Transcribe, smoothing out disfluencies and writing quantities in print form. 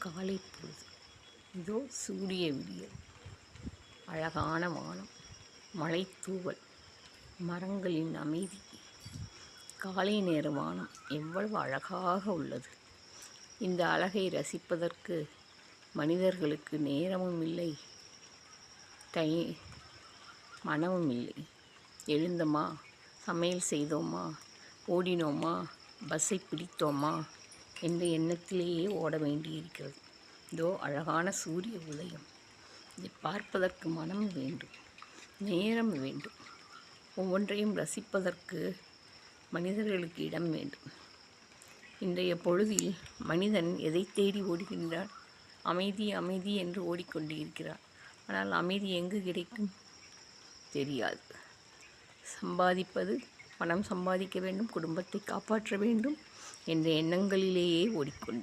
காலை பொழுது. இதோ சூரிய விடியல், அழகான வானம், மலைத்தூவல், மரங்களின் அமைதி. காலை நேர வானம் எவ்வளவு அழகாக உள்ளது. இந்த அழகை ரசிப்பதற்கு மனிதர்களுக்கு நேரமும் இல்லை, மனமும் இல்லை. எழுந்தோமா, சமையல் செய்தோமா, ஓடினோமா, பஸ்ஸை பிடித்தோமா என்ற எண்ணத்திலேயே ஓட வேண்டியிருக்கிறது. இதோ அழகான சூரிய உதயம். இதை பார்ப்பதற்கு மனம் வேண்டும், நேரம் வேண்டும். ஒவ்வொன்றையும் ரசிப்பதற்கு மனிதர்களுக்கு இடம் வேண்டும். இன்றைய பொழுதில் மனிதன் எதை தேடி ஓடுகின்றான்? அமைதி அமைதி என்று ஓடிக்கொண்டிருக்கிறான். ஆனால் அமைதி எங்கு கிடைக்கும்? தெரியாது. சம்பாதிப்பது, பணம் சம்பாதிக்க வேண்டும், குடும்பத்தை காப்பாற்ற வேண்டும் என்ற எண்ணங்களிலேயே ஓடிக்கொண்டிருக்கிறான்.